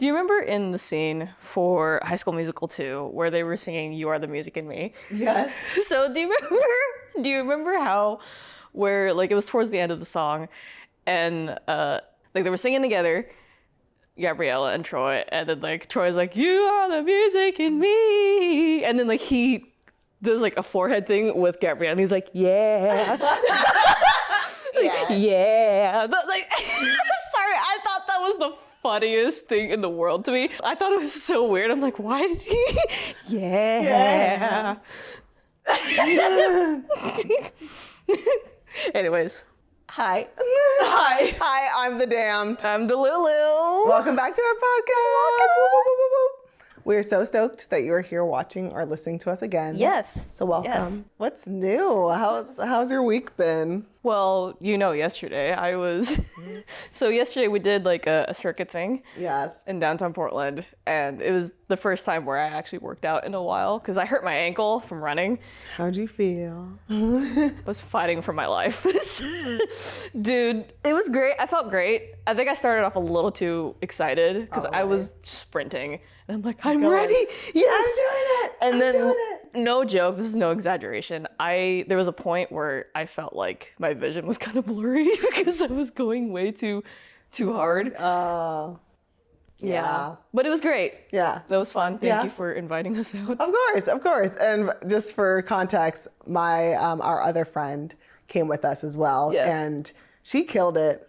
Do you remember in the scene for High School Musical 2 where they were singing "You Are the Music in Me"? Yes. So do you remember how where like it was towards the end of the song and like they were singing together, Gabriella and Troy, and then like Troy's like, "You are the music in me," and then like he does like a forehead thing with Gabriella and he's like, "Yeah." Like, yeah. But like sorry, I thought that was the funniest thing in the world to me. I thought it was so weird. I'm like, why did he? Yeah. Anyways. Hi. Hi. Hi, I'm the damned. I'm Delulu. Welcome back to our podcast. We're so stoked that you are here watching or listening to us again. Yes. So welcome. Yes. What's new? How's your week been? Well, yesterday I was... So yesterday we did like a circuit thing. Yes. In downtown Portland. And it was the first time where I actually worked out in a while because I hurt my ankle from running. How'd you feel? I was fighting for my life. Dude, it was great. I felt great. I think I started off a little too excited because I was sprinting. And I'm like, I'm ready. Yes. I'm doing it. And then, no joke, this is no exaggeration. There was a point where I felt like my vision was kind of blurry because I was going way too hard. Yeah. But it was great. Yeah. That was fun. Thank you for inviting us out. Of course. And just for context, my our other friend came with us as well. Yes. And she killed it.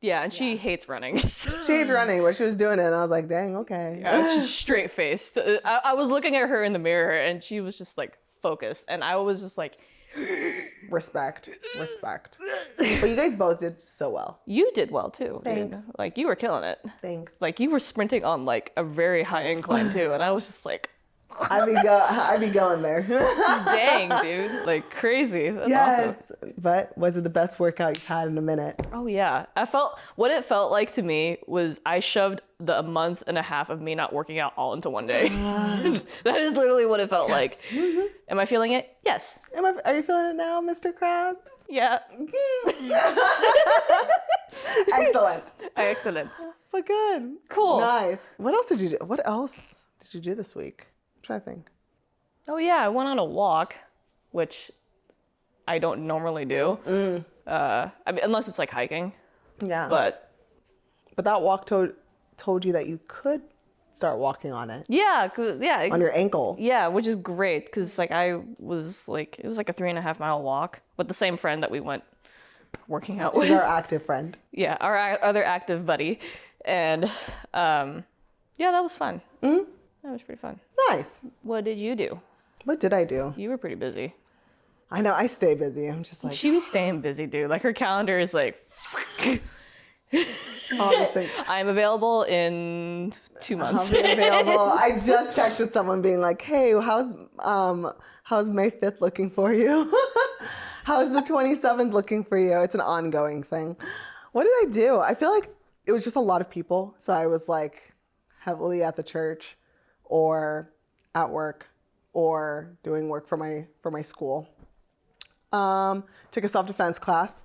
Yeah, and she hates running. She hates running, but she was doing it, and I was like, dang, okay. Yeah, she's straight faced. I was looking at her in the mirror, and she was just like focused, and I was just like, Respect. But you guys both did so well. you did well too. Thanks. Dude. Like you were killing it. Thanks. Like you were sprinting on like a very high incline too, and I was just like, I'd be going there. dang, dude, like crazy. That's awesome. But was it the best workout you've had in a minute? Oh yeah, what it felt like to me was I shoved a month and a half of me not working out all into one day. That is literally what it felt like. Mm-hmm. Am I feeling it? Yes. Are you feeling it now, Mr. Krabs? Yeah. Excellent. But good. Cool. Nice. What else did you do this week? I'm trying to think. Oh yeah, I went on a walk, which I don't normally do. I mean, unless it's like hiking. Yeah. But that walk told you that you could start walking on it. yeah, On your ankle. Yeah, which is great because like it was like a 3.5 mile walk with the same friend that we went working out with. She's our active friend. Yeah, our other active buddy, and yeah, that was fun. Mm-hmm. That was pretty fun. Nice. What did you do? What did I do? You were pretty busy. I know, I stay busy. I'm just like... She was staying busy, dude. Like, her calendar is like... Obviously. I'm available in 2 months. I'll be available. I just texted someone being like, hey, how's May 5th looking for you? How's the 27th looking for you? It's an ongoing thing. What did I do? I feel like it was just a lot of people. So I was like heavily at the church or at work or doing work for my school. Took a self-defense class.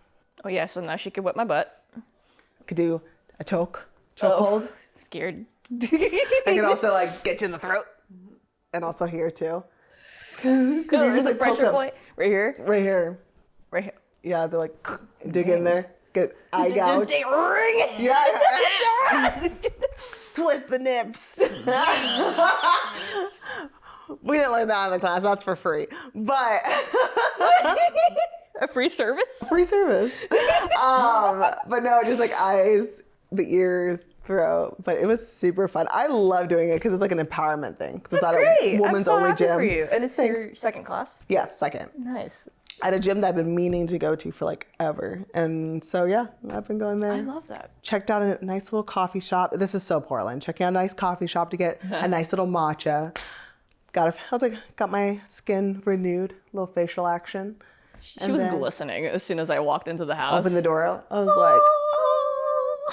Oh yeah, so now she could whip my butt. Could do a chokehold. Scared. I could also like get you in the throat, and also here too. Because there's a pressure point right here. Right here. Right here. Yeah, they're like dig in there, get eye gouge. Just ring it. Yeah. Twist the nips. We didn't learn that in the class. That's for free. But a free service? Free service. But no, just like eyes, the ears, throat. But it was super fun. I love doing it because it's like an empowerment thing. Because it's at great. a woman's I'm so only happy gym. For you. And it's your second class? Yes, second. Nice. At a gym that I've been meaning to go to for like ever. And so yeah, I've been going there. I love that. Checked out a nice little coffee shop. This is so Portland. Checking out a nice coffee shop to get a nice little matcha. Got my skin renewed, a little facial action. She was glistening as soon as I walked into the house. Opened the door. I was like, oh.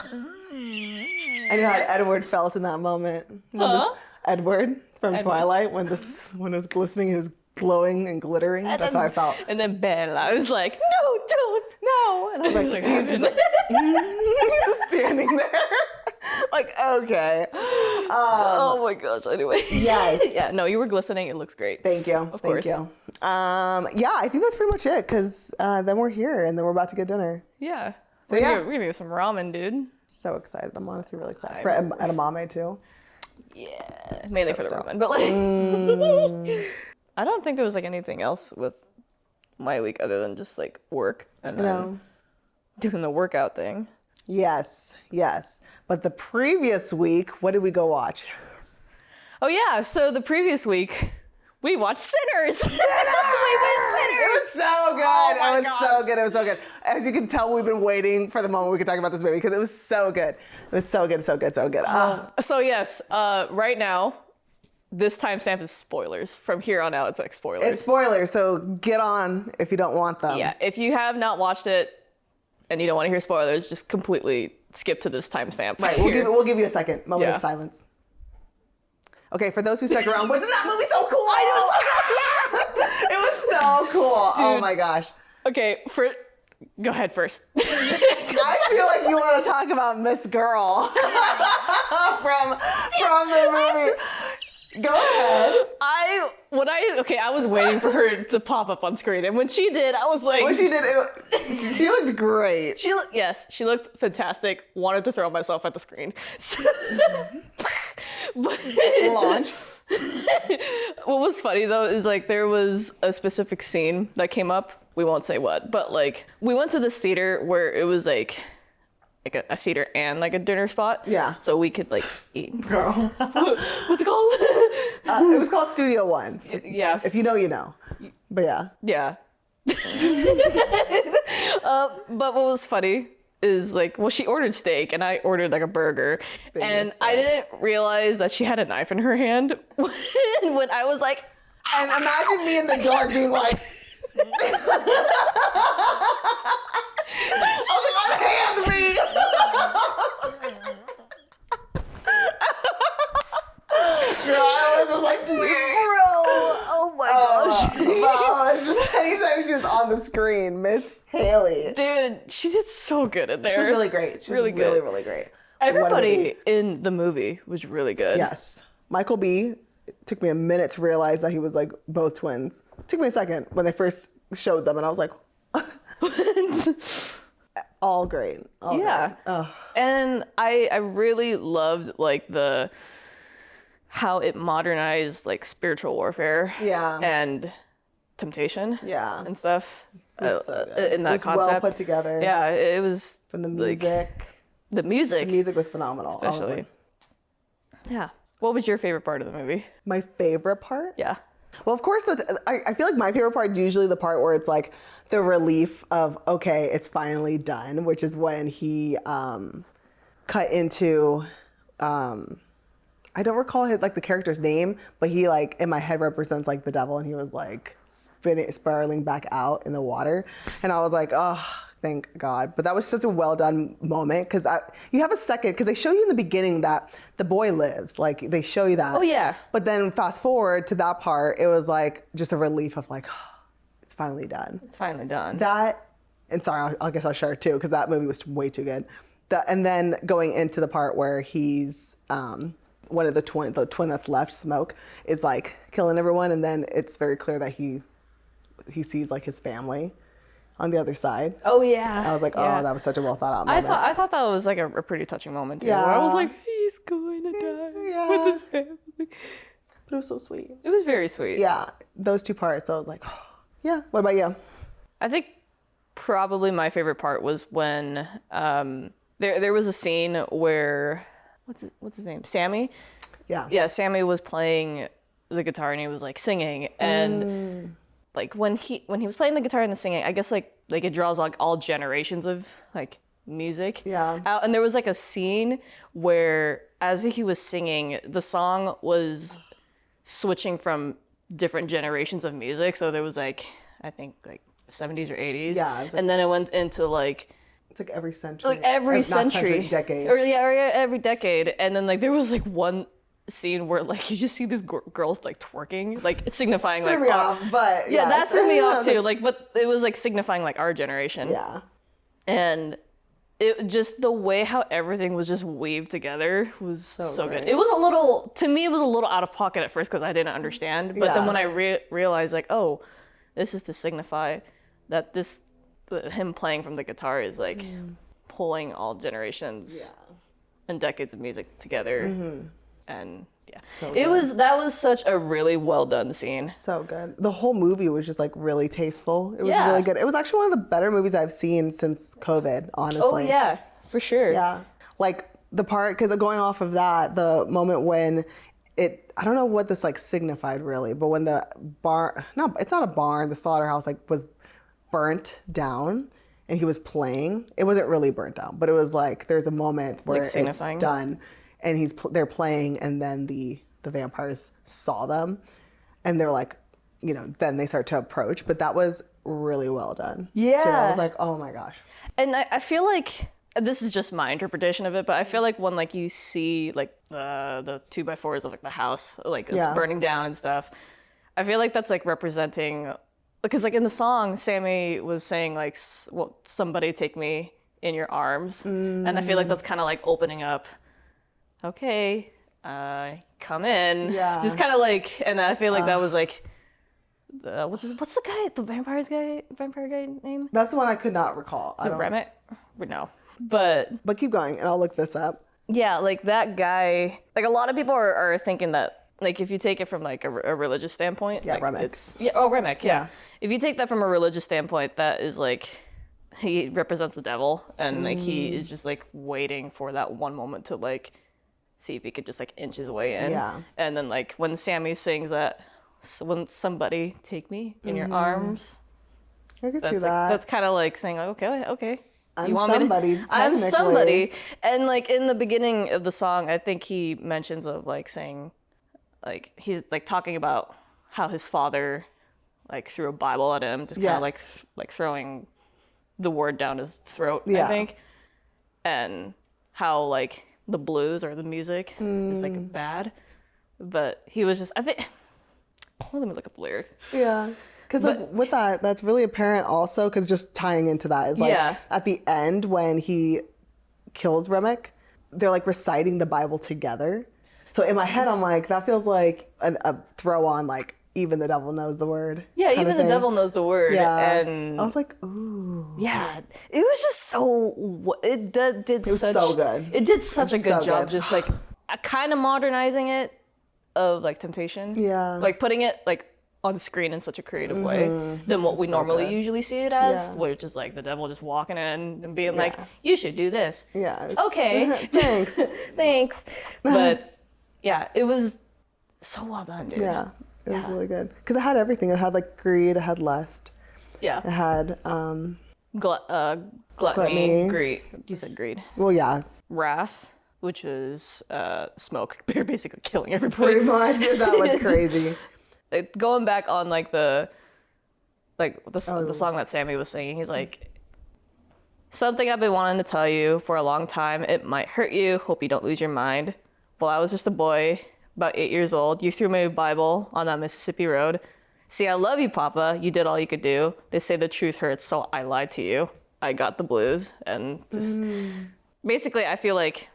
I knew how Edward felt in that moment. Edward from Twilight, when it was glistening, it was glowing and glittering. That's how I felt. And then Bella, I was like, no, don't. No. And I was like, he was just like, he was just standing there. Like, okay. Oh my gosh. Anyway. Yes. Yeah. No, you were glistening. It looks great. Thank you. Of Thank course. you. Yeah, I think that's pretty much it because then we're here and then we're about to get dinner. Yeah. So we're yeah. gonna get some ramen, dude. So excited. I'm honestly really excited. For edamame too. Yeah. Mainly for the stoked. ramen, but like, I don't think there was like anything else with my week other than just like work and then doing the workout thing. Yes. But the previous week, what did we go watch? Oh yeah. So the previous week, we watched Sinners. We watched Sinners. It was so good. It was so good. As you can tell, we've been waiting for the moment we could talk about this movie because it was so good. It was so good. So yes, right now, this timestamp is spoilers. From here on out, it's like spoilers. It's spoilers, so get on if you don't want them. Yeah, if you have not watched it and you don't want to hear spoilers, just completely skip to this timestamp. Right. here. We'll give you a second moment Yeah. of silence. Okay, for those who stuck around, wasn't that movie so cool? I know, so good. It was so cool. Oh Dude. my gosh. Okay, go ahead first. I feel like you want to talk about Miss Girl from the movie. Go ahead. I was waiting for her to pop up on screen, and when she did, I was like, What she did, she looked great. she looked fantastic. Wanted to throw myself at the screen. But Launch. what was funny though is like there was a specific scene that came up. We won't say what, but like we went to this theater where it was like a theater and like a dinner spot. Yeah. So we could like eat. Girl. What's it called? It was called Studio One. Yes. If you know, you know. But yeah. Yeah. But what was funny is like, well, she ordered steak and I ordered like a burger, and I didn't realize that she had a knife in her hand when I was like, And imagine me in the dark being like, I was like, unhand me. Girl, I was just like, bro, oh my gosh. wow, it's just anytime she was on the screen, Miss Haley. Dude, she did so good in there. She was really great. She was Really really, good. really great. Everybody in the movie was really good. Yes. Michael B. It took me a minute to realize that he was like both twins. It took me a second when they first showed them, and I was like, all great. All Yeah. great. Ugh. And I really loved like how it modernized like spiritual warfare. Yeah. And temptation. Yeah. And stuff. It was so good. In that It was concept. well put together. Yeah, it was From the like, music. the music. The music was phenomenal. I was especially. like, Yeah. What was your favorite part of the movie? my favorite part? Yeah. Well, of course, I feel like my favorite part is usually the part where it's like the relief of, okay, it's finally done, which is when he cut into, I don't recall like the character's name, but he like in my head represents like the devil, and he was like spiraling back out in the water. And I was like, oh, thank God. But that was such a well done moment because you have a second, because they show you in the beginning that the boy lives. Like they show you that. Oh, yeah. But then fast forward to that part, it was like just a relief of like, oh, it's finally done. It's finally done. That, and sorry, I guess I'll share it too, because that movie was way too good. And then going into the part where he's, one of the twin that's left, Smoke, is like killing everyone. And then it's very clear that he sees like his family on the other side. Oh yeah. I was like, oh, Yeah. that was such a well thought out moment. I thought that was like a pretty touching moment too. Yeah. Where I was like, he's going to die with his family. But it was so sweet. It was very sweet. Yeah, those two parts, I was like, oh, yeah. What about you? I think probably my favorite part was when there was a scene where what's his name? Sammy? Yeah. Yeah, Sammy was playing the guitar and he was like singing, and like when he was playing the guitar and the singing, I guess like it draws like all generations of like music Yeah. out. And there was like a scene where as he was singing, the song was switching from different generations of music. So there was like, I think like 70s or 80s. Yeah, it's like- and then it went into like It's like every century. like every Not century, decade. or every decade. And then like there was like one scene where like you just see this girl like twerking, like signifying like Threw me our- off, but yeah, yes. that threw me off too. Like, but it was like signifying like our generation. Yeah. And it just the way how everything was just weaved together was so good. great. It was a little, to me, it was a little out of pocket at first because I didn't understand. But then Yeah. when I realized, like, oh, this is to signify that him playing from the guitar is like pulling all generations and decades of music together. And yeah, that was such a really well done scene. So good. The whole movie was just like really tasteful. It was Yeah. really good. It was actually one of the better movies I've seen since COVID, honestly. Oh yeah, for sure. Yeah. Like the part, because going off of that, the moment when I don't know what this like signified really, but when the barn, no, it's not a barn, the slaughterhouse like was burnt down and he was playing. It wasn't really burnt down, but it was like, there's a moment where Like it's signifying? done and they're playing and then the vampires saw them and they're like, you know, then they start to approach, but that was really well done. Yeah. too. I was like, oh my gosh. And I feel like this is just my interpretation of it, but I feel like when like you see like the 2x4s of like the house, like it's Yeah. burning down and stuff, I feel like that's like representing, because like in the song, Sammy was saying like, well, somebody take me in your arms, and I feel like that's kind of like opening up. Okay, come in. Yeah. Just kind of like, and I feel like that was like, what's the guy, the vampire guy name? That's the one I could not recall. Is it Remick? No. But But keep going and I'll look this up. yeah, like that guy, like a lot of people are thinking that, like if you take it from like a religious standpoint, Yeah, like Remick. Remick, yeah. Yeah. If you take that from a religious standpoint, that is like, he represents the devil, and like he is just like waiting for that one moment to like see if he could just like inch his way in. Yeah. And then like when Sammy sings that, when somebody take me in your arms, I can see that's that. like, that's kind of like saying like, okay. I'm somebody, I'm technically. somebody. And like in the beginning of the song, I think he mentions of like saying, like he's like talking about how his father like threw a Bible at him, just kind of Yes. like throwing the word down his throat, I Yeah. think. And how like the blues or the music is like bad. But he was just, I think, well, let me look up the lyrics. Yeah. Because like with that, that's really apparent also, because just tying into that is like Yeah. at the end when he kills Remick, they're like reciting the Bible together. So in my head, I'm like, that feels like a throw on like, even the devil knows the word. Yeah, kind even of the thing. devil knows the word. Yeah. And I was like, ooh. yeah, it was just so, it was so good. It did such a was good so job, good. just like kind of modernizing it of like Temptation. Yeah. Like putting it like on screen in such a creative way than what we normally good. usually see it as, Yeah. which is like the devil just walking in and being like, you should do this. Yeah. it was- Okay. Thanks. Thanks. But yeah, it was so well done, dude. Yeah. It was really good. Because it had everything. It had like greed, it had lust, it Yeah. had, Gluttony, Gluttony. greed. You said greed. well, yeah, Wrath, which is smoke. They're basically killing everybody. pretty much. That was crazy. Like, going back on like the song that Sammy was singing, he's like, something I've been wanting to tell you for a long time. It might hurt you. Hope you don't lose your mind. Well, I was just a boy, about 8 years old. You threw me a Bible on that Mississippi road. See, I love you, Papa. You did all you could do. They say the truth hurts, so I lied to you. I got the blues, and just basically, I feel like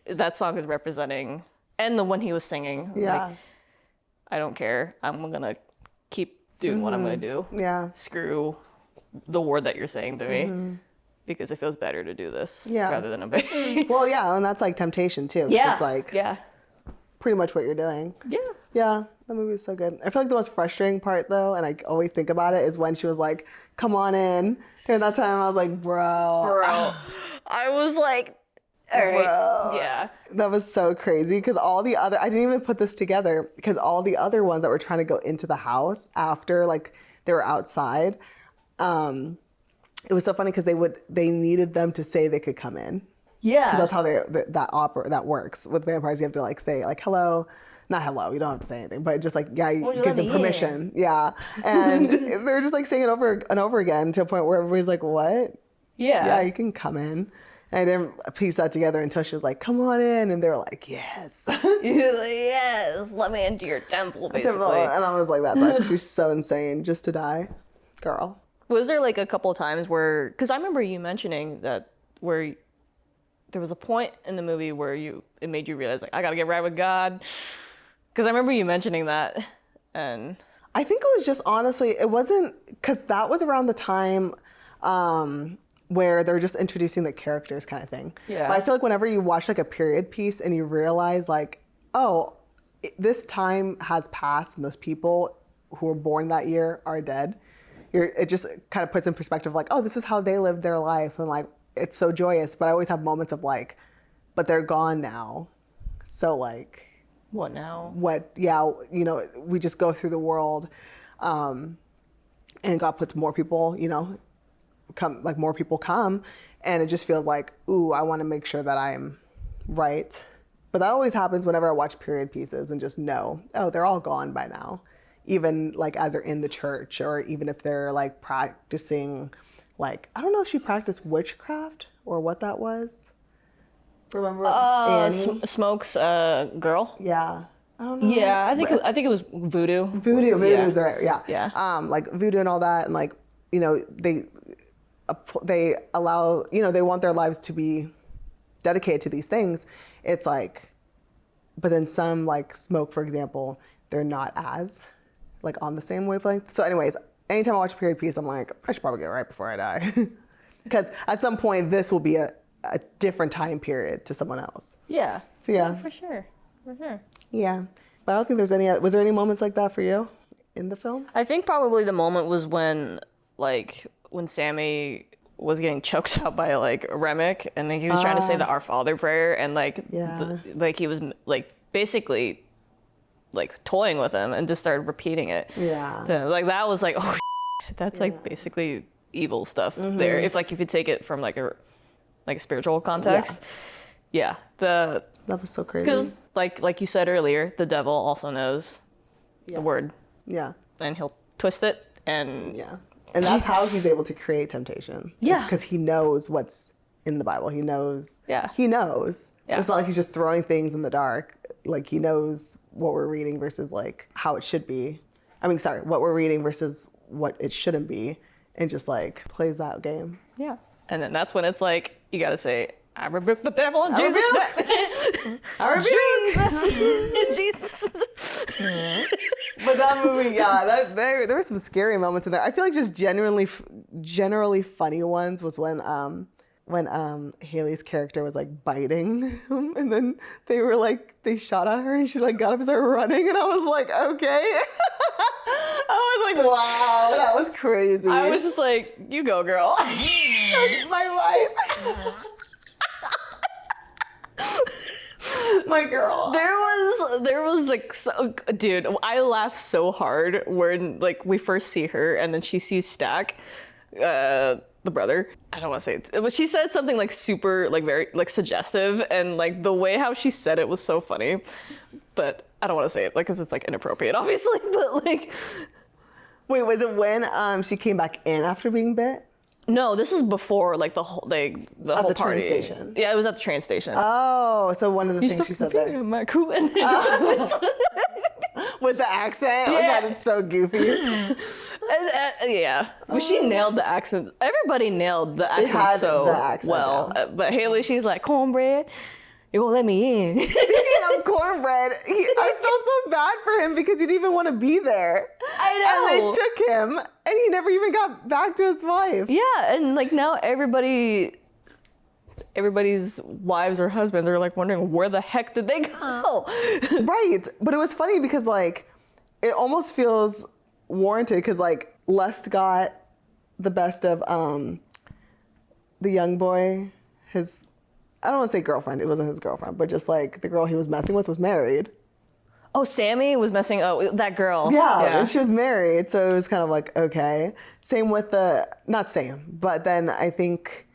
that song is representing, and the one he was singing. Yeah. Like, I don't care. I'm gonna keep doing what I'm gonna do. Yeah. Screw the word that you're saying to me, because it feels better to do this Yeah. rather than obey. Well, yeah, and that's like temptation too. Yeah. It's like yeah. pretty much what you're doing. Yeah. Yeah, that movie is so good. I feel like the most frustrating part though, and I always think about it, is when she was like, come on in. During that time, I was like, bro. I was like, all right. Bro. Yeah. That was so crazy because all the other, I didn't even put this together because all the other ones that were trying to go into the house after, like they were outside, it was so funny because they needed them to say they could come in. Yeah. That's how that works with vampires. You have to like say like hello, not hello. You don't have to say anything, but just like you you give let them me permission. Yeah, and they're just like saying it over and over again to a point where everybody's like, "What? Yeah. Yeah, you can come in." And I didn't piece that together until she was like, "Come on in," and they were like, "Yes." Yes. Let me into your temple, basically. And I was like, "That's like she's so insane just to die, girl." Was there like a couple of times where, because I remember you mentioning that where there was a point in the movie where it made you realize like I gotta get right with God, because I remember you mentioning that, and I think it was just honestly, it wasn't, because that was around the time where they're just introducing the characters kind of thing. Yeah. But I feel like whenever you watch like a period piece and you realize like, oh, this time has passed and those people who were born that year are dead, it just kind of puts in perspective like, oh, this is how they lived their life, and like it's so joyous. But I always have moments of like, but they're gone now, so like, what now? what? Yeah, you know, we just go through the world, and God puts more people, you know, more people come, and it just feels like, ooh, I want to make sure that I'm right. But that always happens whenever I watch period pieces and just know, oh, they're all gone by now. Even like as they're in the church, or even if they're like practicing, like, I don't know if she practiced witchcraft or what that was. Remember Annie? Smoke's girl. Yeah. I don't know. Yeah, I think it was voodoo. Voodoo is right. Yeah. Yeah. Like voodoo and all that, and like, you know, they allow, you know, they want their lives to be dedicated to these things. It's like, but then some, like Smoke, for example, they're not as like on the same wavelength. So anyways, anytime I watch a period piece, I'm like, I should probably get it right before I die. Because at some point this will be a different time period to someone else. Yeah. So yeah. For sure. For sure. Yeah. But I don't think was there any moments like that for you in the film? I think probably the moment was when Sammy was getting choked out by like Remick, and then he was trying to say the Our Father prayer, and like he was like basically like toying with him and just started repeating it. Yeah. So, like that was like, oh, that's like basically evil stuff there. If you take it from like a spiritual context. Yeah. That was so crazy. Because like you said earlier, the devil also knows the word. Yeah. And he'll twist it, and yeah. And that's how he's able to create temptation. Yeah. Because he knows what's in the Bible. He knows. Yeah. He knows. Yeah. It's not like he's just throwing things in the dark. Like, he knows what we're reading versus like how it should be. What we're reading versus what it shouldn't be, and just like plays that game. Yeah. And then that's when it's like, you gotta say, I rebuke the devil in Jesus' name. I rebuke Jesus. But that movie, there were some scary moments in there. I feel like just generally funny ones was when Haley's character was like biting him, and then they shot at her, and she like got up and started running, and I was like, okay. I was like, wow, that was crazy. I was just like, you go, girl. My wife. My girl. There was like, dude, I laughed so hard when like we first see her, and then she sees Stack, the brother. I don't want to say it, but she said something like super, like very like suggestive, and like the way how she said it was so funny. But I don't want to say it, like, because it's like inappropriate, obviously. But like, wait, was it when she came back in after being bit? No, this is before like the whole whole the party. Train station. Yeah, it was at the train station. Oh, so one of the things she said there. My cool. And with the accent, yeah. It's so goofy. Yeah, well, she nailed the accent. Everybody nailed the accent so well. But Haley, she's like, cornbread, you won't let me in. Speaking of cornbread, I felt so bad for him because he didn't even want to be there. I know. And they took him, and he never even got back to his wife. Yeah, and like now everybody's wives or husbands are like wondering where the heck did they go? Right, but it was funny because like it almost feels warranted because like Lust got the best of the young boy. I don't want to say girlfriend. It wasn't his girlfriend, but just like the girl he was messing with was married. Oh, Sammy was messing. Oh, that girl. Yeah, and she was married, so it was kind of like, okay. Same with not same, but then I think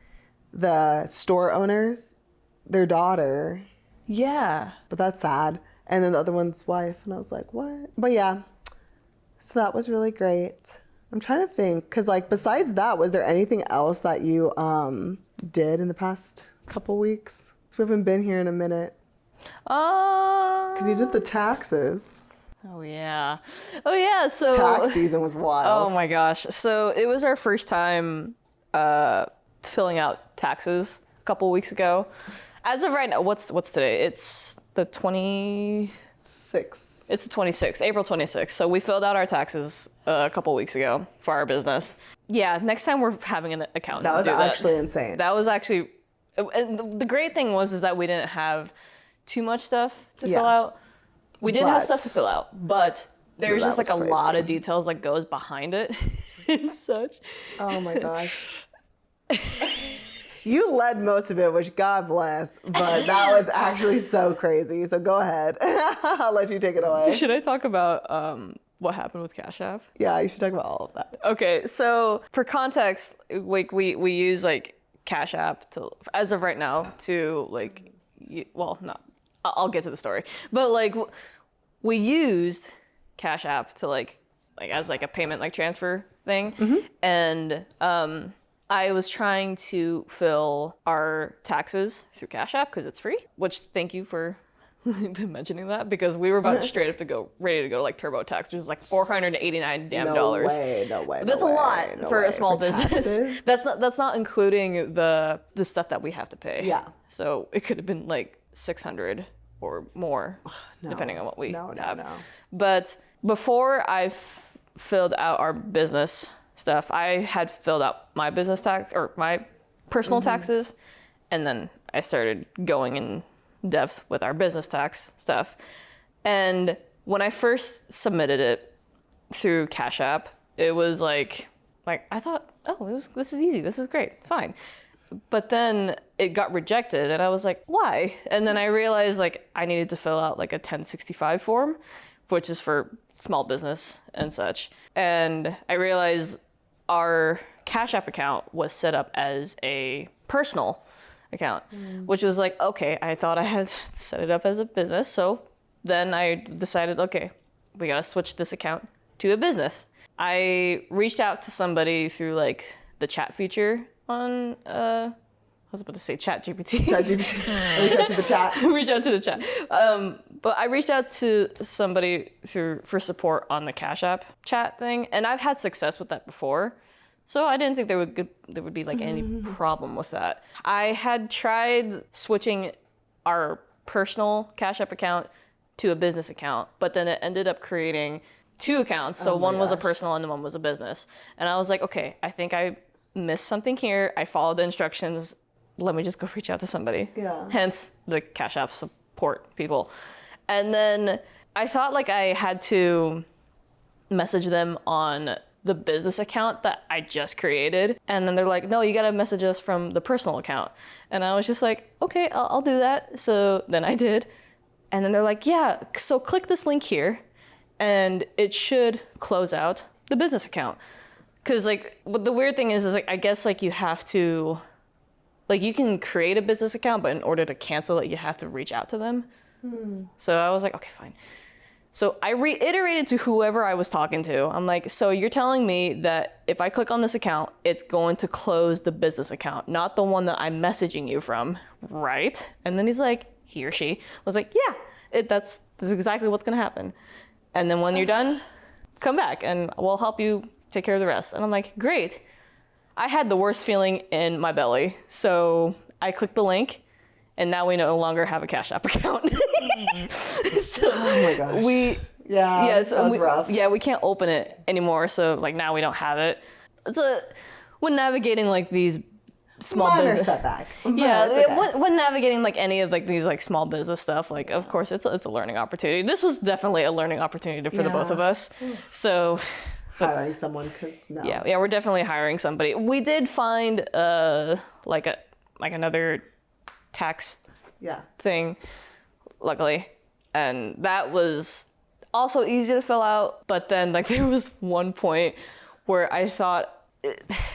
the store owners, their daughter. Yeah. But that's sad. And then the other one's wife, and I was like, what? But yeah, so that was really great. I'm trying to think, because like besides that, was there anything else that you did in the past couple weeks? We haven't been here in a minute. Because you did the taxes. Oh yeah. Oh yeah. So Tax season was wild. oh my gosh. So it was our first time filling out taxes a couple weeks ago. As of right now, what's today? It's the 6. It's the 26th, April 26th. So we filled out our taxes a couple weeks ago for our business. Yeah, next time we're having an accountant. That was do actually insane. That was actually, and the great thing was that we didn't have too much stuff to fill out. We did have stuff to fill out, but there's just like a lot of details that goes behind it and such. Oh my gosh. You led most of it, which God bless, but that was actually so crazy. So go ahead. I'll let you take it away. Should I talk about what happened with Cash App? Yeah, you should talk about all of that. Okay, so for context, like we use like Cash App to, as of right now, to like, well, not. I'll get to the story, but like we used Cash App to like as like a payment like transfer thing, and I was trying to fill our taxes through Cash App because it's free, which thank you for mentioning that, because we were about straight up to go, ready to go to like TurboTax, which is like $489 damn dollars. No way. That's a lot for a small business. That's not including the stuff that we have to pay. Yeah. So it could have been like 600 or more, depending on what we have. No. But before I filled out our business stuff, I had filled out my business tax or my personal taxes, and then I started going in depth with our business tax stuff. And when I first submitted it through Cash App, it was like I thought, oh, this is easy, this is great, fine. But then it got rejected, and I was like, why? And then I realized like I needed to fill out like a 1065 form, which is for small business and such. And I realized our Cash App account was set up as a personal account, which was like, okay, I thought I had set it up as a business. So then I decided, okay, we gotta switch this account to a business. I reached out to somebody through like the chat feature on, I was about to say Chat GPT. Reach out to the chat. Reach out to the chat. But I reached out to somebody for support on the Cash App chat thing, and I've had success with that before. So I didn't think there would be like any problem with that. I had tried switching our personal Cash App account to a business account, but then it ended up creating 2 accounts. So one was a personal and one was a business. And I was like, okay, I think I missed something here. I followed the instructions. Let me just go reach out to somebody. Yeah. Hence the Cash App support people. And then I thought like I had to message them on the business account that I just created. And then they're like, no, you gotta message us from the personal account. And I was just like, okay, I'll do that. So then I did. And then they're like, yeah, so click this link here and it should close out the business account. Cause like, what the weird thing is like, I guess like you have to, like you can create a business account, but in order to cancel it, you have to reach out to them. So I was like, okay, fine. So I reiterated to whoever I was talking to. I'm like, so you're telling me that if I click on this account, it's going to close the business account, not the one that I'm messaging you from, right? And then he's like, he or she was like, yeah, that's exactly what's gonna happen. And then when you're done, come back and we'll help you take care of the rest. And I'm like, great. I had the worst feeling in my belly. So I clicked the link, and now we no longer have a Cash App account. So Oh my gosh. That was rough. Yeah, we can't open it anymore. So like now we don't have it. So when navigating like these small Minor business setback. yeah, But it's okay. when navigating like any of like these like small business stuff, like of course it's a learning opportunity. This was definitely a learning opportunity for the both of us. So Hiring someone, because no. yeah, we're definitely hiring somebody. We did find like another tax thing, luckily, and that was also easy to fill out. But then like there was one point where I thought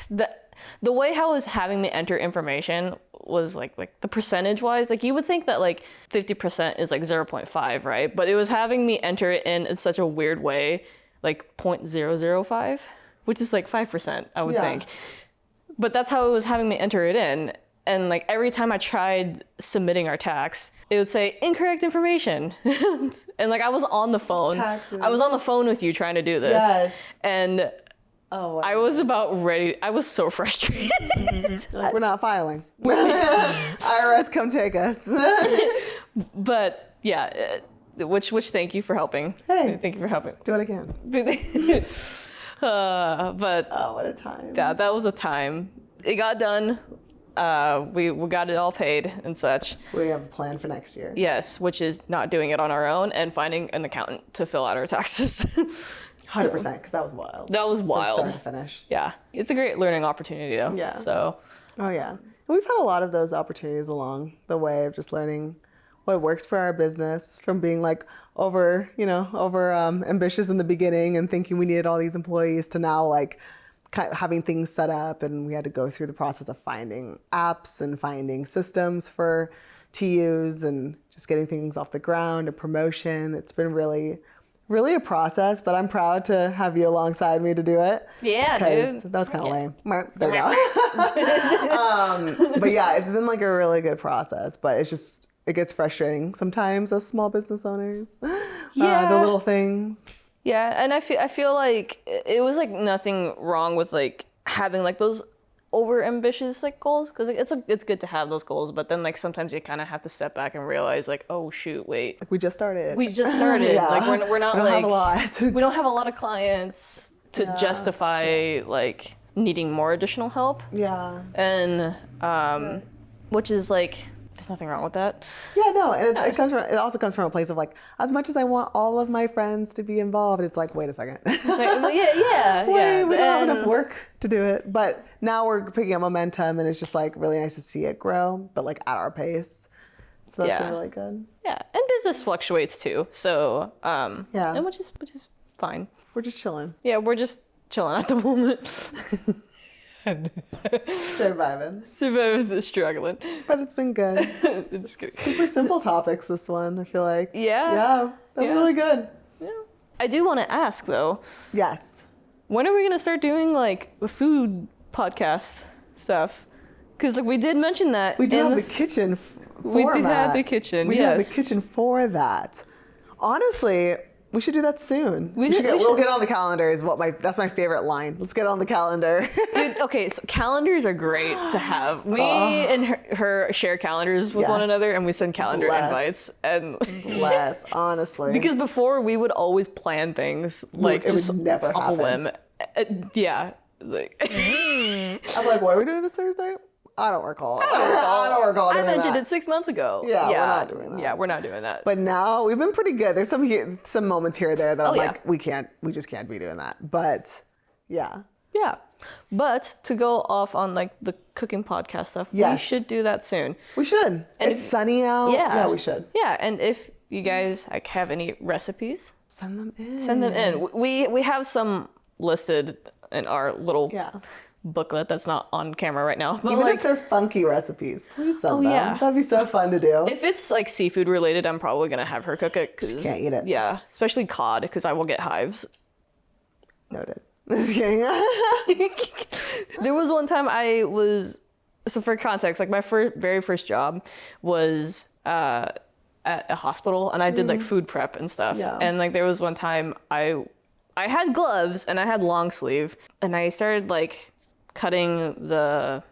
that the way how it was having me enter information was like the percentage wise, like you would think that like 50% is like 0.5, right? But it was having me enter it in such a weird way, like 0.005, which is like 5%, I would think. But that's how it was having me enter it in. And like every time I tried submitting our tax, it would say incorrect information. And like I was on the phone. Taxes. I was on the phone with you trying to do this. Yes. And Oh, I was about ready. I was so frustrated. like, we're not filing. IRS, come take us. But yeah, which thank you for helping. Hey. Thank you for helping. Do what I can. But Oh, what a time. that was a time. It got done. We got it all paid and such. We have a plan for next year. Yes, which is not doing it on our own and finding an accountant to fill out our taxes. 100%, because that was wild. That was From wild. start to finish. Yeah, it's a great learning opportunity though. Yeah. So. Oh, yeah. And we've had a lot of those opportunities along the way of just learning what works for our business, from being like over ambitious in the beginning and thinking we needed all these employees to now like having things set up, and we had to go through the process of finding apps and finding systems to use and just getting things off the ground and promotion. It's been really a process, but I'm proud to have you alongside me to do it. Yeah, dude. That was kind of lame. There we go. But yeah, it's been like a really good process, but it gets frustrating sometimes as small business owners. Yeah. The little things. Yeah, and I feel like it was like nothing wrong with like having like those over ambitious like goals, because like, it's good to have those goals, but then like sometimes you kind of have to step back and realize like, oh shoot, wait, Like we just started. Yeah. Like we're not we don't like have a lot. we don't have a lot of clients to justify like needing more additional help, Yeah. and which is like there's nothing wrong with that. Yeah, no, and it also comes from a place of like, as much as I want all of my friends to be involved, it's like, wait a second. It's like, well, yeah. We don't have enough work to do it. But now we're picking up momentum, and it's just like really nice to see it grow, but like at our pace. So that's been really good. Yeah, and business fluctuates too. So Yeah. and which is fine. We're just chilling. Yeah, we're just chilling at the moment. Surviving. Surviving the struggling. But it's been good. It's good. Super simple topics, this one, I feel like. Yeah. Yeah, that was really good. Yeah. I do want to ask though, Yes. when are we gonna start doing like the food podcast stuff? Because like we did mention that We do have the kitchen we did format. have the kitchen. We yes. have the kitchen for that. Honestly, we should do that soon. We'll get on the calendar. That's my favorite line. Let's get on the calendar. Dude, okay, so calendars are great to have. Me and her share calendars with one Yes. another, and we send calendar Bless. invites. And Less, honestly. because before we would always plan things like It would just never off a happen. whim. Yeah. Like, I'm like, what are we doing this Thursday? I don't recall. I don't recall I doing mentioned that. it 6 months ago. Yeah, we're not doing that. Yeah, we're not doing that. But now we've been pretty good. There's some moments here or there that I'm yeah. like, we just can't be doing that. But yeah. Yeah. But to go off on like the cooking podcast stuff, we Yes. should do that soon. We should. And it's if- sunny out. Yeah. Yeah, we should. Yeah, and if you guys like have any recipes, Send them in. send them in. We have some listed in our little Yeah. booklet that's not on camera right now. But Even like if they're funky recipes, please send them. yeah. That'd be so fun to do. if it's like seafood related, I'm probably gonna have her cook it because can't eat it. Yeah, especially cod because I will get hives. Noted. Just kidding. There was one time so for context, like my very first job was at a hospital, and I did like food prep and stuff. Yeah. And like there was one time I had gloves and I had long sleeve, and I started like cutting the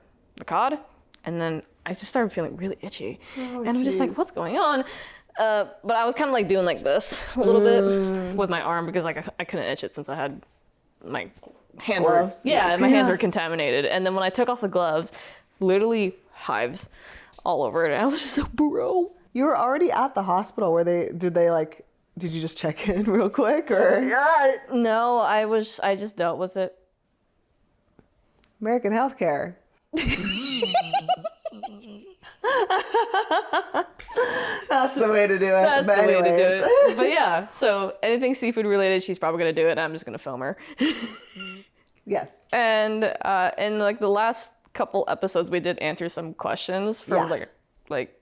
cod, and then I just started feeling really itchy. And I'm just like, jeez. what's going on? But I was kind of like doing like this a little bit with my arm because like I couldn't itch it since I had my hands Gloves? my hands Yeah. were contaminated. And then when I took off the gloves, literally hives all over it. And I was just like, bro. You were already at the hospital. Did you just check in real quick or? No, I just dealt with it. American healthcare. That's the way to do it. That's But the way to do anyways. it. But yeah, so anything seafood related, she's probably gonna do it, and I'm just gonna film her. Yes. And in like the last couple episodes, we did answer some questions from Yeah. like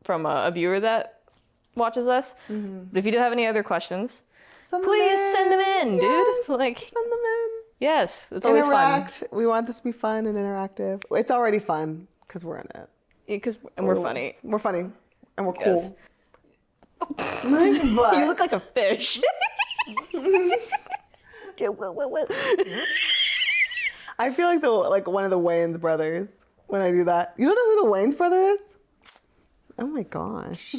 from a viewer that watches us. But if you do have any other questions, please send them in, Yes, dude. Like, send them in. yes, it's always fun. Interact. We want this to be fun and interactive. It's already fun because we're in it. we're funny. We're funny. And we're Yes. cool. But You look like a fish. I feel like one of the Wayans brothers when I do that. You don't know who the Wayans brother is? Oh my gosh.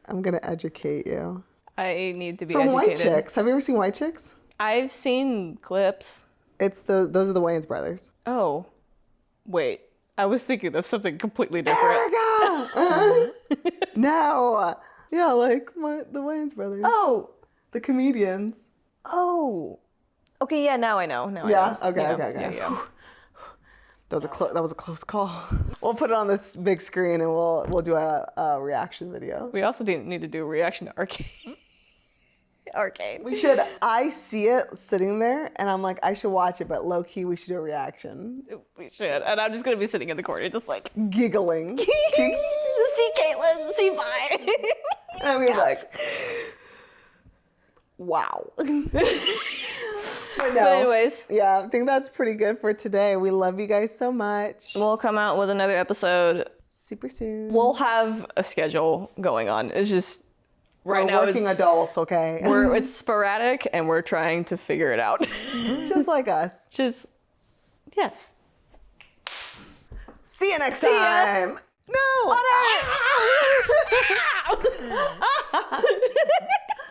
I'm gonna educate you. I need to be From educated. White Chicks. Have you ever seen White Chicks? I've seen clips. Those are the Wayans brothers. Oh, wait. I was thinking of something completely different. Erica! No. Yeah, like the Wayans brothers. Oh. The comedians. Oh. Okay, yeah, now I know. Yeah? I know. Okay. Yeah. That was a close call. We'll put it on this big screen and we'll do a reaction video. We also need to do a reaction to Arcade. Arcade. We should. I see it sitting there, and I'm like, I should watch it, but low key, we should do a reaction. We should. And I'm just going to be sitting in the corner just like, Giggling. see Caitlin, see Vi. And I'll be like, wow. But no. But anyways. Yeah, I think that's pretty good for today. We love you guys so much. We'll come out with another episode Super soon. We'll have a schedule going on. It's just right now we're working adults, okay? it's sporadic and we're trying to figure it out. Just like us. Just yes. See you next See ya. time. No. Butter!